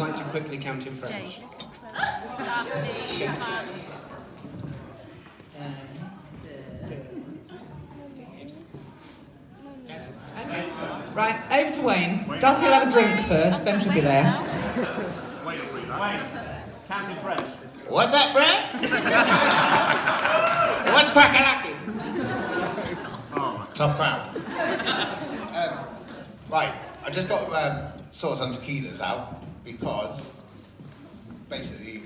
like to quickly count in French? Right, over to Wayne. Darcy will have a drink first, then she'll be there. Wayne, count in French. What's that, Brad? What's crack-a-lacking? Tough crowd. Right, I just got to sort some tequilas out because basically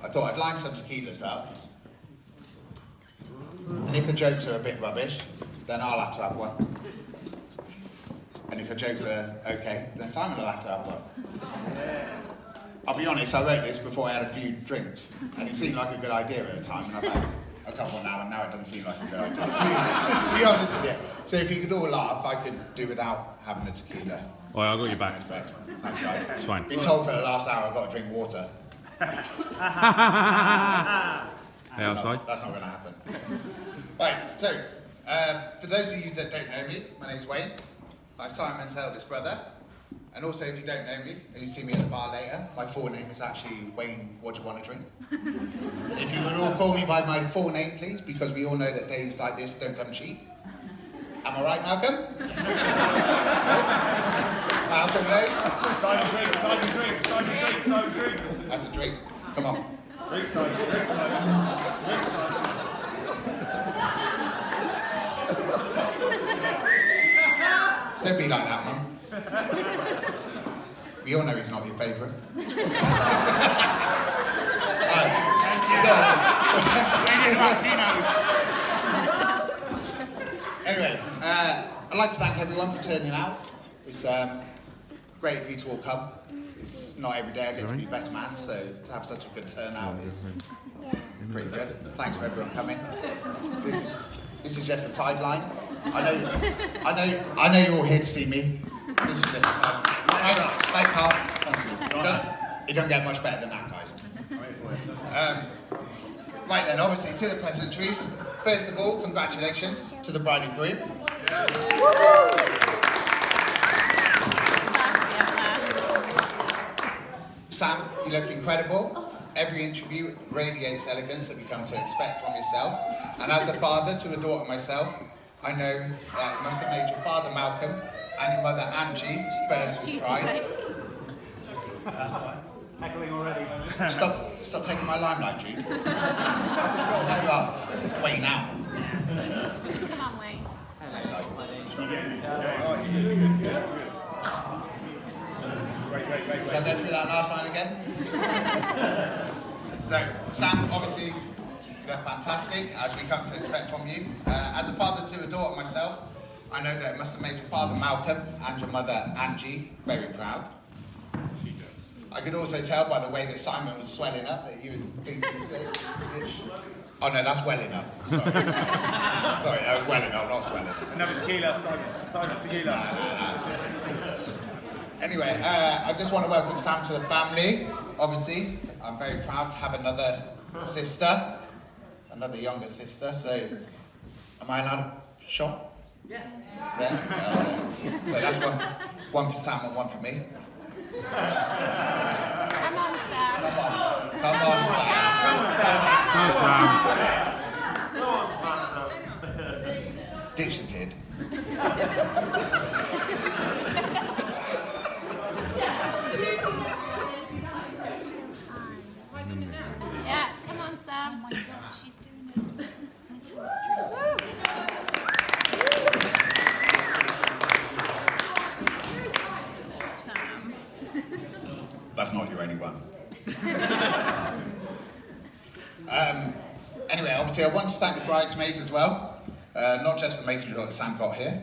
I thought I'd line some tequilas up, and if the jokes are a bit rubbish, then I'll have to have one. And if the jokes are okay, then Simon will have to have one. I'll be honest, I wrote this before I had a few drinks, and it seemed like a good idea at the time, and I've had a couple now, and now it doesn't seem like a good idea. To be honest with you. So if you could all laugh, I could do without having a tequila. Oh, I've got your back. Thanks, guys. It's fine. Been told for the last hour I've got to drink water. Outside? That's not going to happen. Right, so, for those of you that don't know me, my name's Wayne. I'm Simon's eldest brother. And also, if you don't know me, and you see me at the bar later, my full name is actually Wayne, what do you want to drink? If you would all call me by my full name, please, because we all know that days like this don't come cheap. Am I right, Malcolm? Malcolm, no? Simon drink. That's a drink. Come on. Drink, Simon. Don't be like that, Mum. We all know he's not your favourite. Anyway, I'd like to thank everyone for turning out. It's great of you to all come. It's not every day I get to be best man, so to have such a good turnout is pretty good. Thanks for everyone coming. This is just a sideline. I know you're all here to see me. This is just a sideline. Thanks, Carl. Thank you. It don't get much better than that, guys. Right then, obviously to the pleasantries. First of all, congratulations to the bride and groom. Sam, you look incredible. Every interview radiates elegance that we come to expect from yourself. And as a father to a daughter myself, I know that it must have made your father Malcolm and your mother Angie burst with pride. That's fine. Heckling already. Stop taking my limelight, Jude. There you are. Wait now. Come on, Wayne. Shall I go through that last line again? So, Sam, obviously, you're fantastic, as we come to expect from you. As a father to a daughter myself, I know that it must have made your father Malcolm and your mother Angie very proud. I could also tell by the way that Simon was swelling up that he was thinking the same. Oh no, that's welling up. Sorry, no, welling up, not swelling up. Another tequila, Simon, tequila. Anyway, I just want to welcome Sam to the family. Obviously, I'm very proud to have another sister, another younger sister. So, am I allowed a shot? Yeah. Yeah? So that's one for Sam and one for me. Come on, Sam. Come on, Sam. Ditch the kid. Yeah, come on, Sam. Oh my God, she's doing it. Sam. That's not your only one. Anyway, obviously I want to thank the bridesmaids as well, not just for making sure that Sam got here,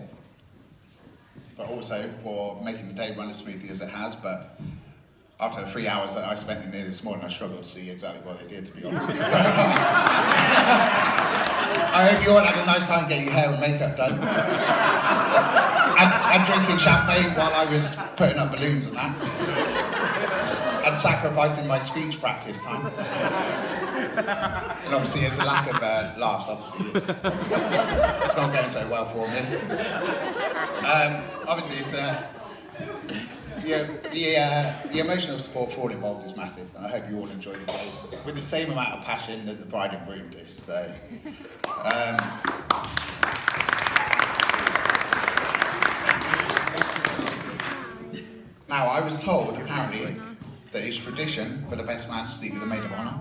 but also for making the day run as smoothly as it has. But after the 3 hours that I spent in here this morning, I struggled to see exactly what they did, to be honest with you. I hope you all had a nice time getting your hair and makeup done. and drinking champagne while I was putting up balloons and that. And sacrificing my speech practice time. And obviously there's a lack of laughs, obviously. It's not going so well for me. Obviously it's the emotional support for all involved is massive, and I hope you all enjoy the day with the same amount of passion that the bride and groom do. So, now I was told apparently that it's tradition for the best man to sleep with the maid of honour.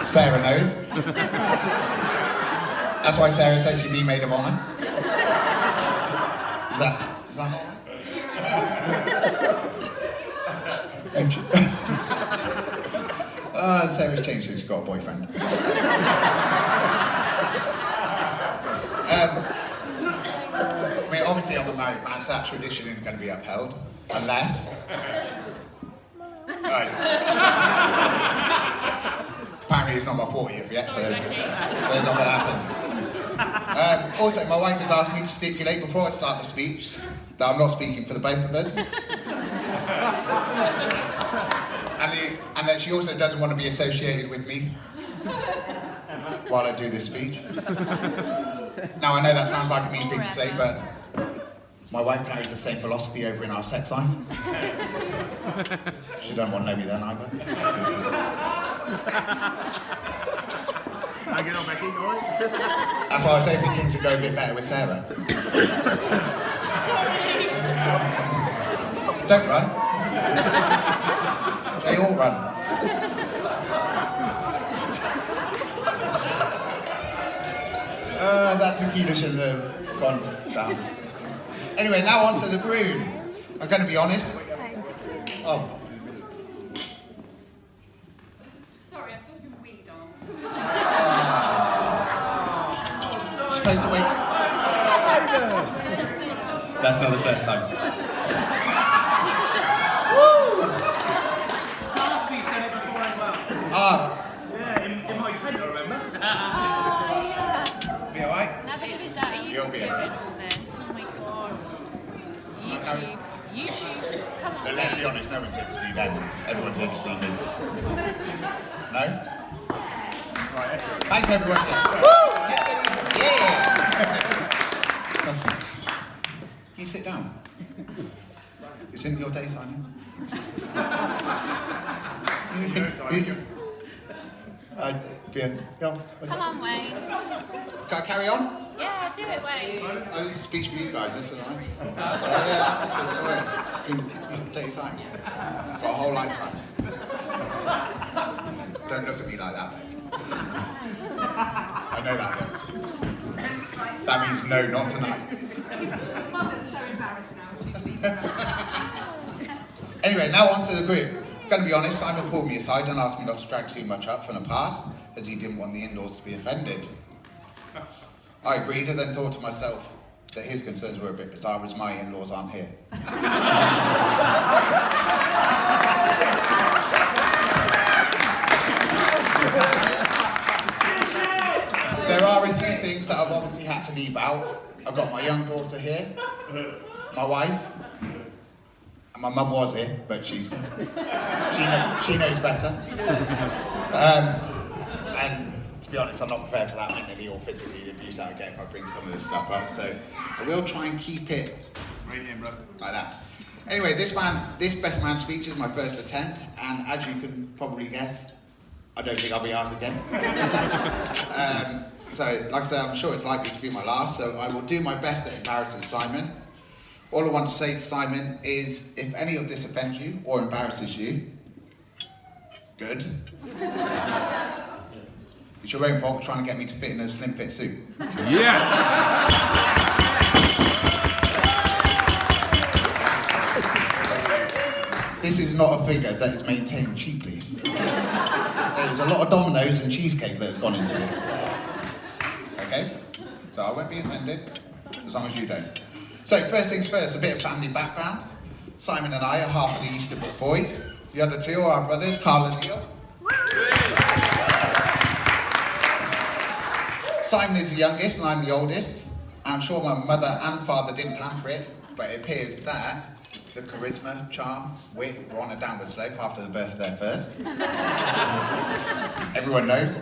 Sarah knows. That's why Sarah says she'd be maid of honour. Is that all right? Sarah's changed since she got a boyfriend. I mean, obviously I'm a married man, so that tradition isn't going to be upheld, unless... Guys. Apparently it's not my 40th yet, so it's not going to happen. Also, my wife has asked me to stipulate before I start the speech that I'm not speaking for the both of us. And that she also doesn't want to be associated with me while I do this speech. Now, I know that sounds like a mean thing to say, but my wife carries the same philosophy over in our sex life. She don't want to know me then either. How you getting on, Becky? All right? That's why I was hoping things would go a bit better with Sarah. Don't run. They all run. That tequila shouldn't have gone down. Anyway, now on to the groom. I'm going to be honest. Oh. Sorry, I've just been weed on. Supposed to wait. That's not the first time. Darcy's done it before as well. Yeah, in my tent, I remember. Be alright? Never did that. You'll be alright. All this. Oh my god. YouTube. Come on. But let's be honest, no one's here to see them. Everyone's here to see me. No? Right, excellent. Thanks everyone. Yeah! You sit down. It's in your day, Simon. Come on, Wayne. Can I carry on? Yeah, do it, Wayne. Oh, this is a speech for you guys, this is alright. So, yeah, so, you take your time. Got a whole lifetime. Don't look at me like that, mate. I know that look. That means no, not tonight. His mother's so embarrassed now. She's leaving. Anyway, now on to the group. Going to be honest, Simon pulled me aside and asked me not to drag too much up from the past, as he didn't want the in-laws to be offended. I agreed and then thought to myself that his concerns were a bit bizarre as my in-laws aren't here. There are a few things that I've obviously had to leave out. I've got my young daughter here, my wife, and my mum was here, but she knows better. And to be honest, I'm not prepared for that mentally or physically, the abuse that I get if I bring some of this stuff up. So I will try and keep it Right in, bro. like that. Anyway, this best man speech is my first attempt, and as you can probably guess, I don't think I'll be asked again. So, like I said, I'm sure it's likely to be my last, so I will do my best that embarrasses Simon. All I want to say to Simon is, if any of this offends you or embarrasses you, good. It's your own fault for trying to get me to fit in a slim fit suit. Yeah. This is not a figure that is maintained cheaply. There's a lot of Dominoes and cheesecake that has gone into this. Okay? So I won't be offended, as long as you don't. So first things first, a bit of family background. Simon and I are half of the Easterbrook boys. The other two are our brothers, Carl and Neil. Simon is the youngest and I'm the oldest. I'm sure my mother and father didn't plan for it, but it appears that the charisma, charm, wit were on a downward slope after the birth of their first. Everyone knows.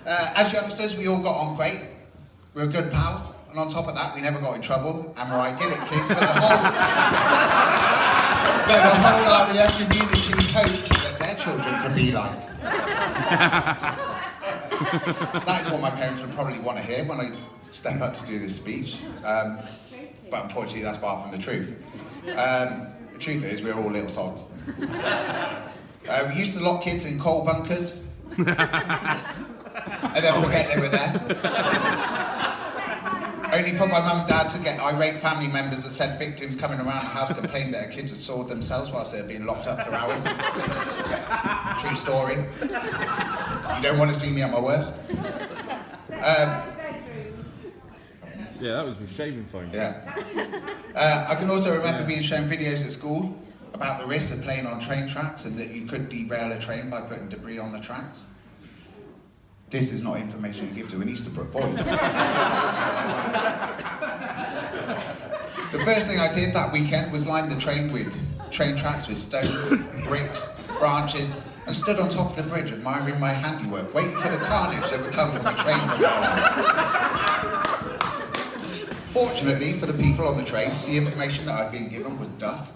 As youngsters, we all got on great. We were good pals, and on top of that, we never got in trouble, and we're idyllic kids that the whole RAF community hoped that their children could be like. That is what my parents would probably want to hear when I step up to do this speech, but unfortunately that's far from the truth. The truth is, we're all little sods. We used to lock kids in coal bunkers, and then forget they were there. Only for my mum and dad to get irate family members that said victims coming around the house complained that their kids had sawed themselves whilst they were being locked up for hours. True story. You don't want to see me at my worst. Yeah, that was with shaving foam. Yeah. I can also remember being shown videos at school about the risks of playing on train tracks and that you could derail a train by putting debris on the tracks. This is not information you give to an Easterbrook boy. The first thing I did that weekend was line the train tracks with stones, bricks, branches, and stood on top of the bridge admiring my handiwork, waiting for the carnage that would come from a train from Fortunately for the people on the train, the information that I'd been given was duff.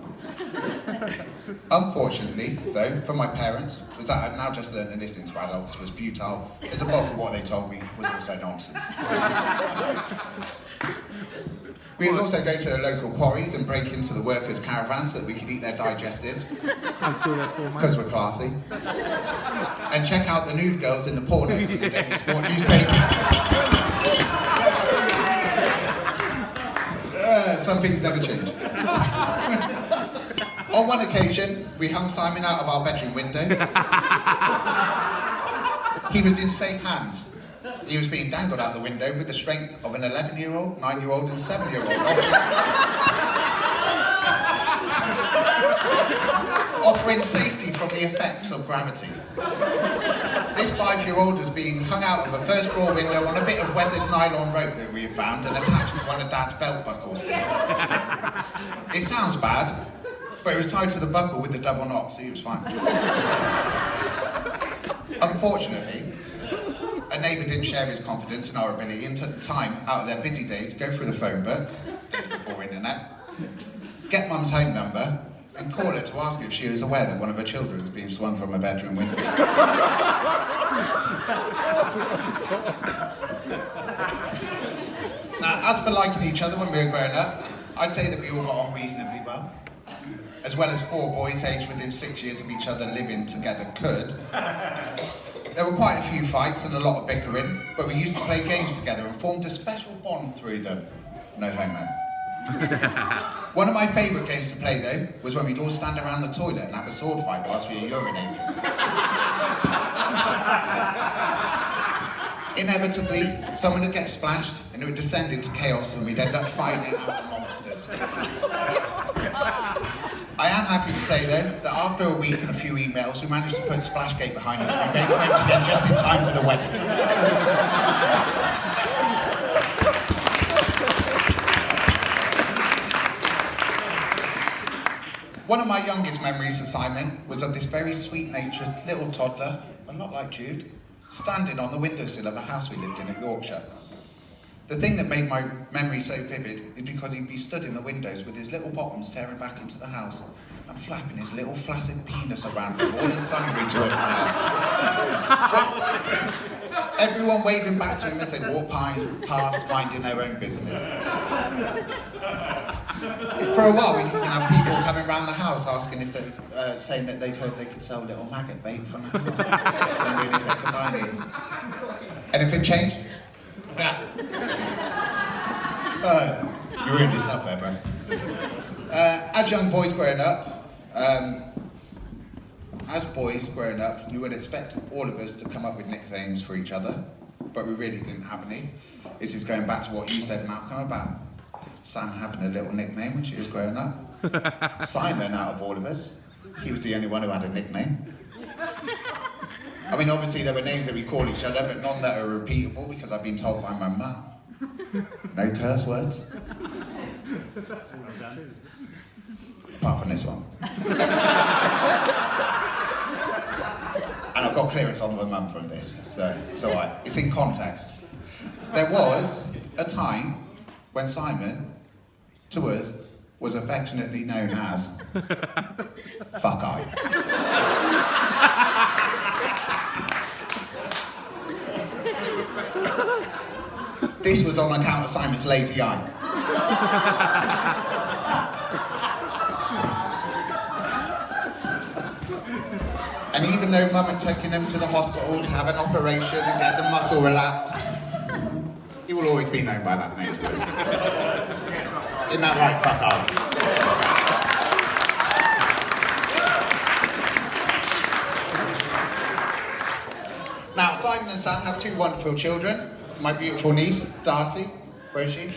Unfortunately, though, for my parents, was that I'd now just learned that listening to adults was futile, as a bulk of what they told me was also nonsense. We would also go to the local quarries and break into the workers' caravans so that we could eat their digestives, because we're classy, and check out the nude girls in the pornos in the Daily Sport newspaper. Some things never change. On one occasion, we hung Simon out of our bedroom window. He was in safe hands. He was being dangled out the window with the strength of an 11-year-old, 9-year-old and 7-year-old offering safety from the effects of gravity. This 5-year-old was being hung out of a first-floor window on a bit of weathered nylon rope that we had found and attached to one of Dad's belt buckles. It sounds bad, but it was tied to the buckle with the double knot, so he was fine. Unfortunately, a neighbour didn't share his confidence in our ability and took the time out of their busy day to go through the phone book, before internet, get Mum's home number, and call her to ask if she was aware that one of her children was being swung from a bedroom window. Now, as for liking each other when we were growing up, I'd say that we all got on reasonably well. As well as 4 boys aged within 6 years of each other living together could. There were quite a few fights and a lot of bickering, but we used to play games together and formed a special bond through them. No homo. One of my favourite games to play, though, was when we'd all stand around the toilet and have a sword fight whilst we were urinating. Inevitably, someone would get splashed and it would descend into chaos and we'd end up fighting out the monsters. I am happy to say, though, that after a week and a few emails, we managed to put Splashgate behind us and we made friends again just in time for the wedding. One of my youngest memories of Simon was of this very sweet-natured little toddler, a lot like Jude, standing on the windowsill of a house we lived in Yorkshire. The thing that made my memory so vivid is because he'd be stood in the windows with his little bottom staring back into the house and flapping his little flaccid penis around for all and sundry to admire. Everyone waving back to him as they walk past, minding their own business. For a while, we'd even have people coming around the house asking if they, saying that they'd heard they could sell little maggot bait from the house. Wondering if they could buy any. Anything changed? You ruined yourself there, bro. As young boys growing up, you would expect all of us to come up with nicknames for each other, but we really didn't have any. This is going back to what you said, Malcolm, about Sam having a little nickname when she was growing up. Simon, out of all of us, he was the only one who had a nickname. I mean, obviously there were names that we call each other, but none that are repeatable because I've been told by my mum. No curse words. Apart from this one. And I've got clearance on the mum from this, so it's alright. It's in context. There was a time when Simon, to us, was affectionately known as Fuck Eye. This was on account of Simon's lazy eye. And even though Mum had taken him to the hospital to have an operation and get the muscle relaxed, he will always be known by that name to us. Isn't that right, Fuck Eye? Now, Simon and Sam have two wonderful children. My beautiful niece, Darcy. Where is she?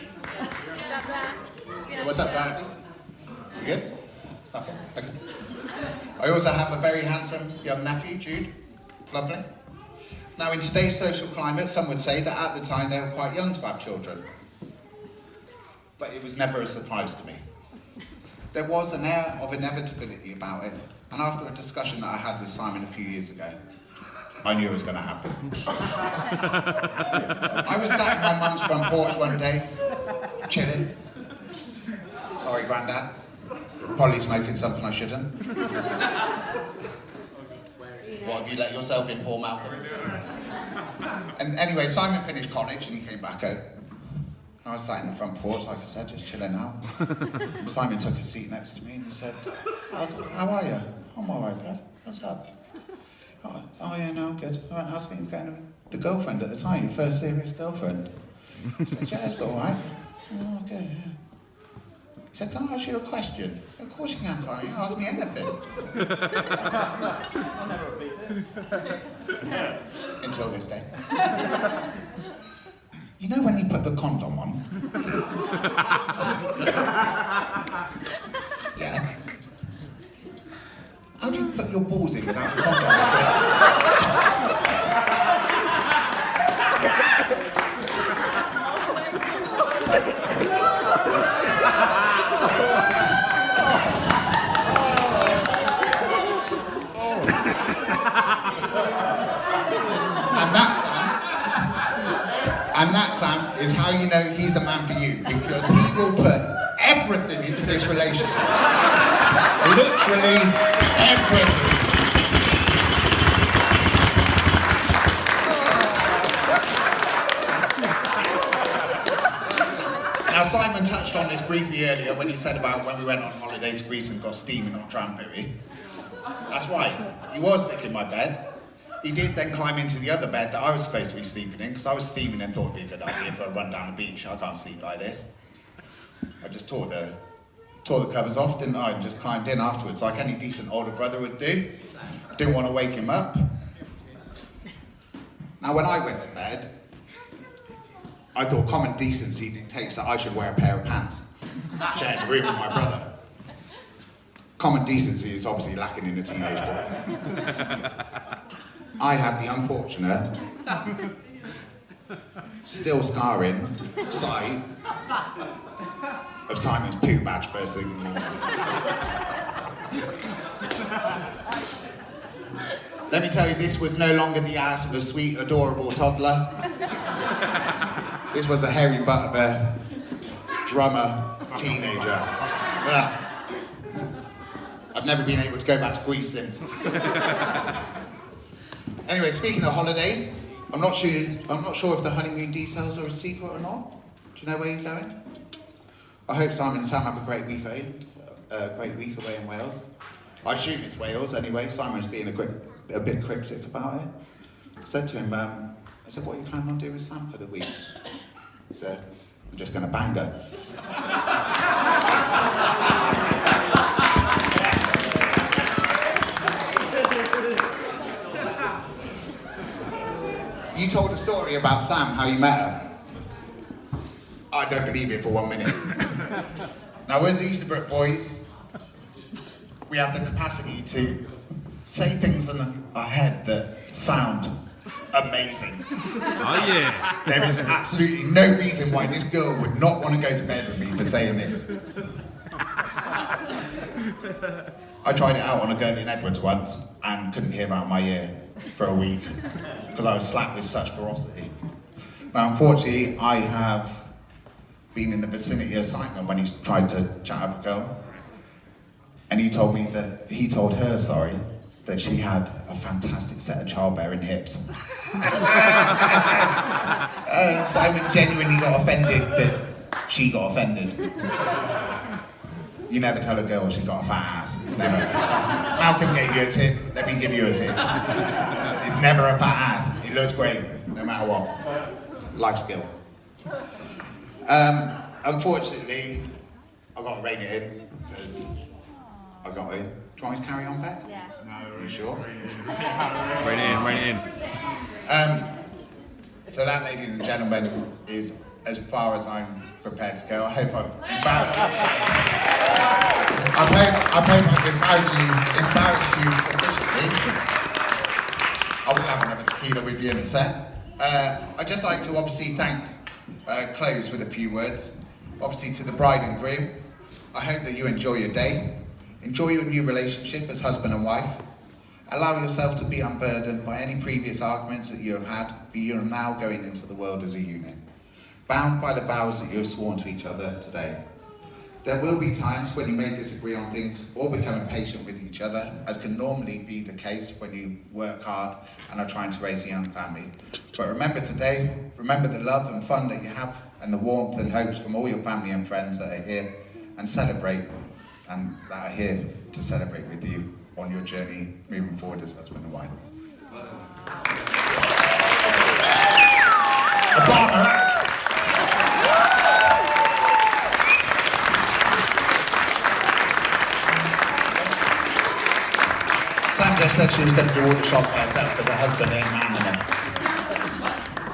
What's up, Darcy? You good? Okay. I also have a very handsome young nephew, Jude. Lovely. Now, in today's social climate, some would say that at the time they were quite young to have children. But it was never a surprise to me. There was an air of inevitability about it, and after a discussion that I had with Simon a few years ago, I knew it was going to happen. I was sat in my mum's front porch one day, chilling. Sorry, Grandad. Probably smoking something I shouldn't. What have you let yourself in, Paul Malcolm? And anyway, Simon finished college and he came back out. I was sat in the front porch, like I said, just chilling out. And Simon took a seat next to me and he said, how are you? I'm all right, bruv. What's up? Oh yeah, no, I'm good. All right, how's things going with the girlfriend at the time, your first serious girlfriend? I said, yeah, it's all right. Oh, okay, yeah. He said, can I ask you a question? I said, of course you can, Simon. You can ask me anything. I'll never repeat it. Until this day. You know when you put the condom on? Yeah. How do you put your balls in without the condom straight? And that, Sam, is how you know he's the man for you, because he will put everything into this relationship. Literally everything. Now, Simon touched on this briefly earlier when he said about when we went on holiday to Greece and got steaming on Tranbury. That's right, he was sick in my bed. He did then climb into the other bed that I was supposed to be sleeping in, because I was steaming and thought it'd be a good idea for a run down the beach. I can't sleep like this. I just tore the covers off, didn't I? And just climbed in afterwards, like any decent older brother would do. Didn't want to wake him up. Now, when I went to bed, I thought common decency dictates that I should wear a pair of pants, sharing the room with my brother. Common decency is obviously lacking in a teenage boy. I had the unfortunate, still scarring sight of Simon's poo badge first thing in the morning. Let me tell you, this was no longer the ass of a sweet, adorable toddler. This was a hairy butt of a drummer teenager. Ugh. I've never been able to go back to Greece since. Anyway, speaking of holidays, I'm not sure if the honeymoon details are a secret or not. Do you know where you're going? I hope Simon and Sam have a great week away in Wales. I assume it's Wales anyway. Simon's being a bit cryptic about it. I said to him, I said, what are you planning on doing with Sam for the week? He said, I'm just going to bang her. You told a story about Sam, how you met her. I don't believe it for 1 minute. Now, as Easterbrook boys, we have the capacity to say things in our head that sound amazing. Oh yeah. There is absolutely no reason why this girl would not want to go to bed with me for saying this. I tried it out on a girl in Edwards once and couldn't hear out my ear for a week because I was slapped with such ferocity. Now, unfortunately, I have been in the vicinity of Simon when he tried to chat up a girl. And he told me that, he told her, sorry, that she had a fantastic set of childbearing hips. And Simon genuinely got offended that she got offended. You never tell a girl she got a fat ass. Never. Malcolm gave you a tip, let me give you a tip. It's never a fat ass. It looks great, no matter what. Life skill. Unfortunately, I've got to rein it in, because I've got to. Do you want me to carry on, Beck? Yeah. Are you sure? Rein it in. So that, ladies and gentlemen, is as far as I'm prepared to go. I hope I've embarrassed you sufficiently. I will have another tequila with you in a sec. I'd just like to obviously close with a few words. Obviously to the bride and groom, I hope that you enjoy your day. Enjoy your new relationship as husband and wife. Allow yourself to be unburdened by any previous arguments that you have had, for you are now going into the world as a unit, bound by the vows that you have sworn to each other today. There will be times when you may disagree on things or become impatient with each other, as can normally be the case when you work hard and are trying to raise a young family. But remember today, remember the love and fun that you have and the warmth and hopes from all your family and friends that are here and celebrate, and that are here to celebrate with you on your journey moving forward as husband and wife. Obama. Sam just said she was going to do all the shop by herself as a husband and man.